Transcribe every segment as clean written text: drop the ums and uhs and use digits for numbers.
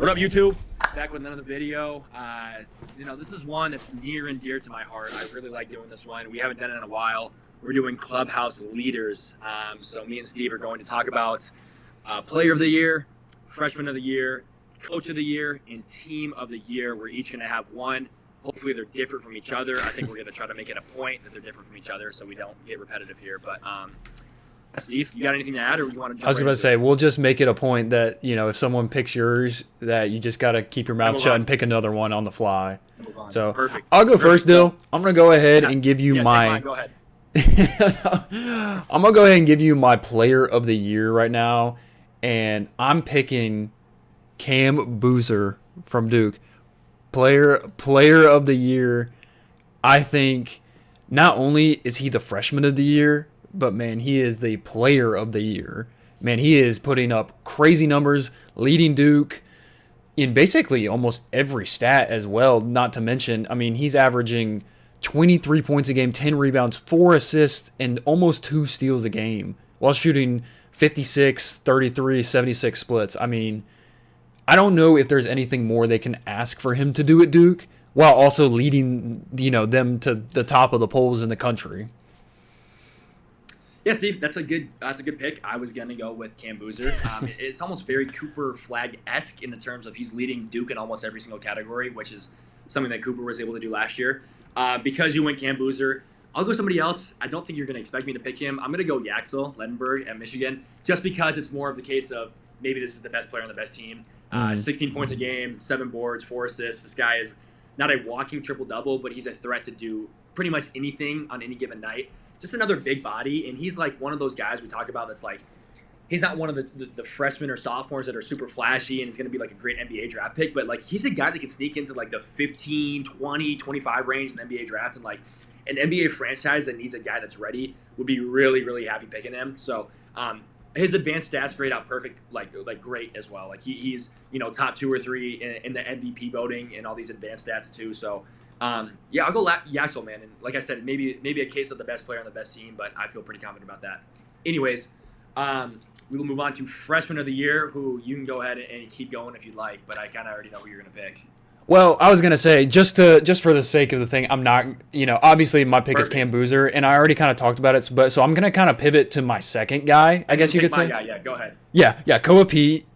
What up, YouTube? Back with another video. This is one that's near and dear to my heart. I really like doing this one. We haven't done it in a while. We're doing Clubhouse leaders. So me and Steve are going to talk about Player of the Year, Freshman of the Year, Coach of the Year, and Team of the Year. We're each going to have one. Hopefully they're different from each other. I think we're going to try to make it a point that they're different from each other so we don't get repetitive here. But Steve, you got anything to add, or you want to jump I was going to say, we'll just make it a point that, if someone picks yours, that you just got to keep your mouth shut and pick another one on the fly. So Perfect. I'll go first, Dill. I'm going to go ahead and give you my... Go ahead. I'm going to go ahead and give you my Player of the Year right now, and I'm picking Cam Boozer from Duke. Player of the Year. I think not only is he the Freshman of the Year, but, man, he is the Player of the Year. Man, he is putting up crazy numbers, leading Duke in basically almost every stat as well. Not to mention, he's averaging 23 points a game, 10 rebounds, 4 assists, and almost 2 steals a game while shooting 56, 33, 76 splits. I don't know if there's anything more they can ask for him to do at Duke while also leading, them to the top of the polls in the country. Yeah, Steve, that's a good pick. I was gonna go with Cam Boozer. It's almost very Cooper Flag-esque in the terms of he's leading Duke in almost every single category, which is something that Cooper was able to do last year. Because you went Cam Boozer, I'll go somebody else. I don't think you're gonna expect me to pick him. I'm gonna go Yaxel Ledenberg at Michigan, just because it's more of the case of maybe this is the best player on the best team. 16 points a game, 7 boards, 4 assists. This guy is not a walking triple-double, but he's a threat to do pretty much anything on any given night. Just another big body, and he's like one of those guys we talk about that's like, he's not one of the freshmen or sophomores that are super flashy and is going to be like a great NBA draft pick, but like he's a guy that can sneak into like the 15, 20, 25 range in the NBA draft, and like an NBA franchise that needs a guy that's ready would be really, really happy picking him. So his advanced stats grade out perfect, like great as well. Like he's top 2 or 3 in the MVP voting and all these advanced stats too. So I'll go Yaxel, man. And like I said, maybe a case of the best player on the best team, but I feel pretty confident about that. Anyways, we will move on to Freshman of the Year, who you can go ahead and keep going if you'd like, but I kind of already know who you're going to pick. Well, I was going to say, just for the sake of the thing, I'm not, obviously my pick is Cam Boozer, and I already kind of talked about it, so I'm going to kind of pivot to my second guy, I guess you could say. Guy. Yeah, go ahead. Yeah, Koa Pete.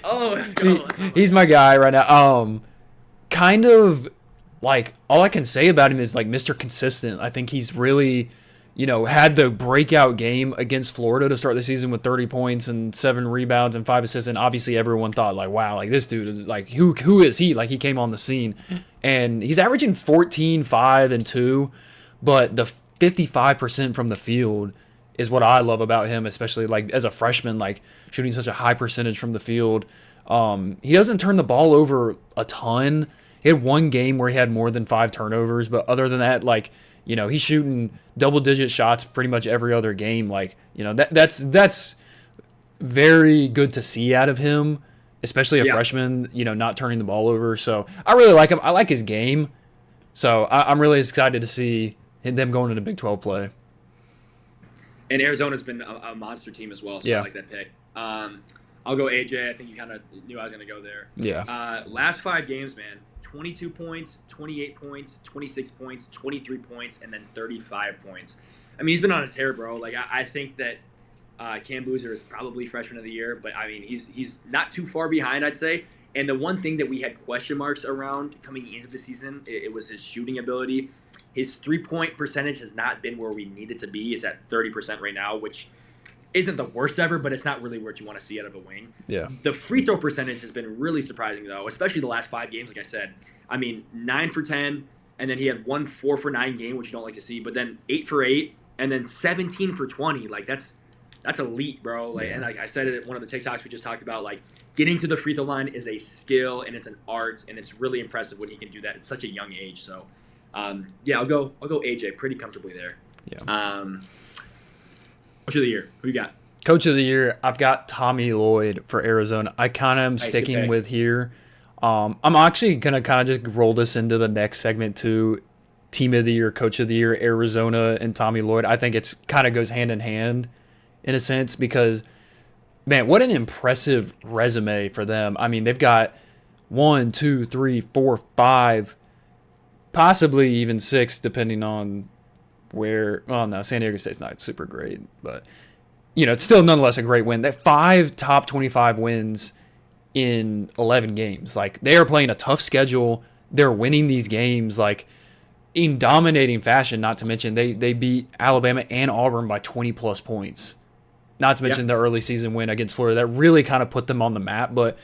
Oh, let's go. He's my guy right now. Kind of, like, all I can say about him is, like, Mr. Consistent. I think he's really, had the breakout game against Florida to start the season with 30 points and 7 rebounds and 5 assists. And obviously everyone thought, like, wow, like, this dude is, like, who is he? Like, he came on the scene. And he's averaging 14, 5, and 2. But the 55% from the field is what I love about him, especially, like, as a freshman, like, shooting such a high percentage from the field. He doesn't turn the ball over a ton. He had one game where he had more than 5 turnovers, but other than that, like, he's shooting double-digit shots pretty much every other game. Like, that's very good to see out of him, especially a freshman, not turning the ball over. So I really like him. I like his game. So I'm really excited to see them going into Big 12 play. And Arizona's been a monster team as well, so I like that pick. I'll go AJ. I think you kind of knew I was going to go there. Yeah. Last 5 games, man. 22 points, 28 points, 26 points, 23 points, and then 35 points. He's been on a tear, bro. Like, I think that Cam Boozer is probably Freshman of the Year, but, he's not too far behind, I'd say. And the one thing that we had question marks around coming into the season, it was his shooting ability. His three-point percentage has not been where we need it to be. It's at 30% right now, which isn't the worst ever, but it's not really what you want to see out of a wing. Yeah. The free throw percentage has been really surprising, though, especially the last 5 games, like I said. 9 for 10, and then he had 1 4 for 9 game, which you don't like to see, but then 8 for 8, and then 17 for 20. Like, that's elite, bro. Like, and like I said it at one of the TikToks we just talked about, like, getting to the free throw line is a skill, and it's an art, and it's really impressive when he can do that at such a young age. So, I'll go AJ pretty comfortably there. Yeah. Coach of the Year, who you got? Coach of the Year, I've got Tommy Lloyd for Arizona. I kind of am Nice, sticking with here. I'm actually going to kind of just roll this into the next segment too. Team of the Year, Coach of the Year, Arizona, and Tommy Lloyd. I think it's kind of goes hand in hand in a sense because, man, what an impressive resume for them. They've got 1, 2, 3, 4, 5, possibly even 6, depending on where. Well, no, San Diego State's not super great, but it's still nonetheless a great win. That 5 top 25 wins in 11 games. Like, they are playing a tough schedule. They're winning these games like in dominating fashion. Not to mention they beat Alabama and Auburn by 20 plus points. Not to mention the early season win against Florida that really kind of put them on the map. But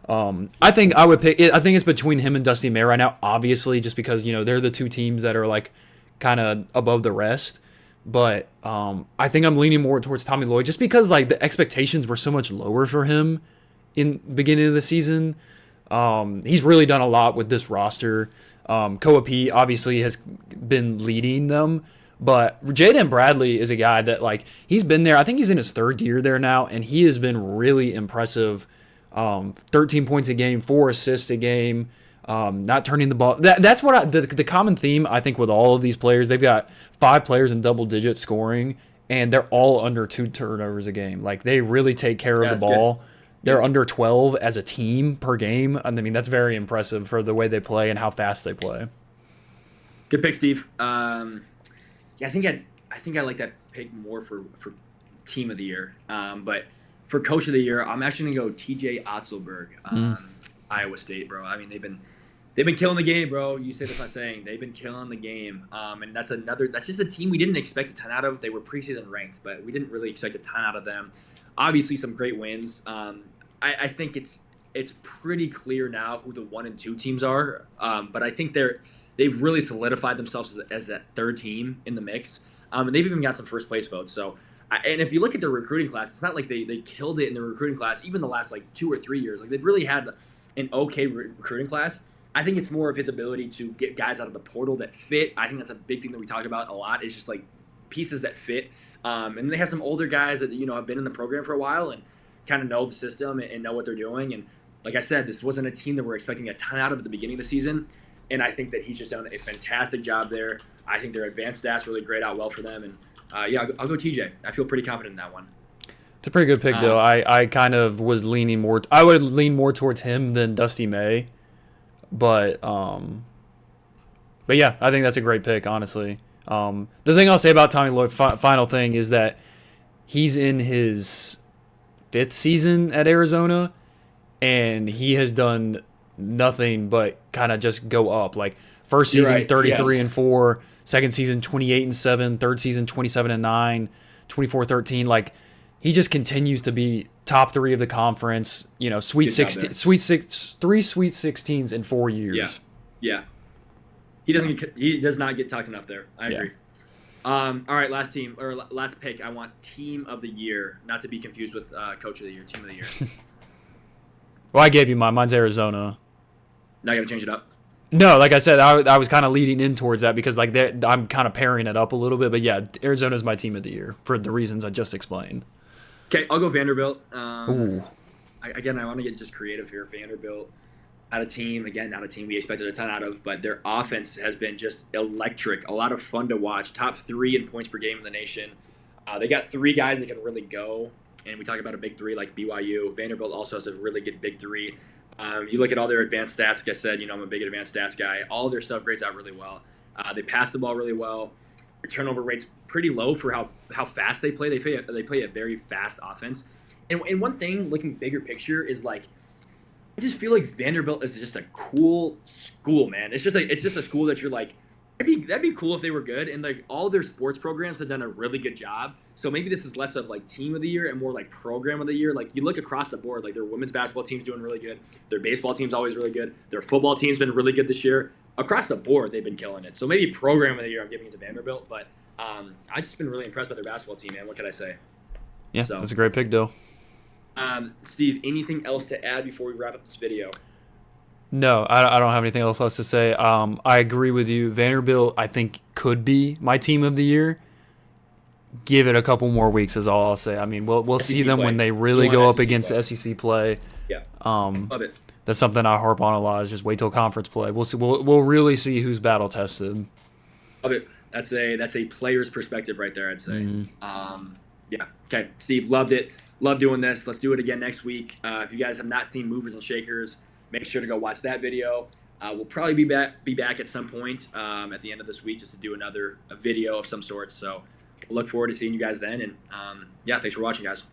I think I would pick. I think it's between him and Dusty May right now. Obviously, just because they're the two teams that are like kind of above the rest. But I think I'm leaning more towards Tommy Lloyd just because like the expectations were so much lower for him in the beginning of the season. He's really done a lot with this roster. Koa P obviously has been leading them. But Jaden Bradley is a guy that, like, he's been there. I think he's in his 3rd year there now, and he has been really impressive. 13 points a game, 4 assists a game, not turning the ball. That's what the common theme, I think, with all of these players. They've got 5 players in double-digit scoring, and they're all under 2 turnovers a game. Like, they really take care of the ball. Good. They're under 12 as a team per game. I mean, that's very impressive for the way they play and how fast they play. Good pick, Steve. Yeah, I think I like that pick more for team of the year. But for coach of the year, I'm actually gonna go TJ Otzelberg, Iowa State, bro. I mean, they've been killing the game, bro. You say that's not saying they've been killing the game. And that's just a team we didn't expect a ton out of. They were preseason ranked, but we didn't really expect a ton out of them. Obviously, some great wins. I think it's pretty clear now who the 1 and 2 teams are. But I think they've really solidified themselves as that 3rd team in the mix. And they've even got some first place votes. So, and if you look at their recruiting class, it's not like they killed it in the recruiting class, even the last like 2 or 3 years. Like, they've really had an okay recruiting class. I think it's more of his ability to get guys out of the portal that fit. I think that's a big thing that we talk about a lot, is just like pieces that fit. And they have some older guys that, have been in the program for a while and kind of know the system and know what they're doing. And like I said, this wasn't a team that we're expecting a ton out of at the beginning of the season. And I think that he's just done a fantastic job there. I think their advanced stats really grade out well for them. And I'll go TJ. I feel pretty confident in that one. It's a pretty good pick, though. I kind of was leaning more. I would lean more towards him than Dusty May. But yeah, I think that's a great pick, honestly. The thing I'll say about Tommy Lloyd, final thing, is that he's in his 5th season at Arizona, and he has done nothing but kind of just go up. Like, first season, right, 33-4, second season, 28-7, third season, 27-9, 24-13. Like, he just continues to be top 3 of the conference. Sweet 16, 3 Sweet 16s in 4 years. Yeah. He does not get talked enough there. I agree. All right, last pick. I want team of the year, not to be confused with coach of the year. Team of the year. Well, I gave you mine. Mine's Arizona. Now you got to change it up. No, like I said, I was kind of leading in towards that because like I'm kind of pairing it up a little bit. But yeah, Arizona's my team of the year for the reasons I just explained. Okay, I'll go Vanderbilt. Ooh. I want to get just creative here. Vanderbilt, not a team we expected a ton out of, but their offense has been just electric. A lot of fun to watch. Top 3 in points per game in the nation. They got 3 guys that can really go. And we talk about a big 3 like BYU. Vanderbilt also has a really good big 3. You look at all their advanced stats. Like I said, I'm a big advanced stats guy. All of their stuff grades out really well. They pass the ball really well. Their turnover rate's pretty low for how fast they play. They play a very fast offense. And one thing, looking bigger picture, is like I just feel like Vanderbilt is just a cool school, man. It's just a school that you're like, that'd be cool if they were good. And like all their sports programs have done a really good job. So maybe this is less of like team of the year and more like program of the year. Like you look across the board, like their women's basketball team's doing really good. Their baseball team's always really good. Their football team's been really good this year. Across the board, they've been killing it. So maybe program of the year, I'm giving it to Vanderbilt. But I've just been really impressed by their basketball team, man. What can I say? Yeah, that's a great pick, Dill. Steve, anything else to add before we wrap up this video? No, I don't have anything else to say. I agree with you. Vanderbilt, I think, could be my team of the year. Give it a couple more weeks is all I'll say. I mean, we'll see them when they really go up against SEC play. Yeah, love it. That's something I harp on a lot. Is just wait till conference play. We'll see. We'll really see who's battle tested. Love it. That's a player's perspective right there, I'd say. Mm-hmm. Yeah. Okay, Steve, loved it. Love doing this. Let's do it again next week. If you guys have not seen Movers and Shakers, make sure to go watch that video. We'll probably be back at some point at the end of this week just to do a video of some sort. So we'll look forward to seeing you guys then. And yeah, thanks for watching, guys.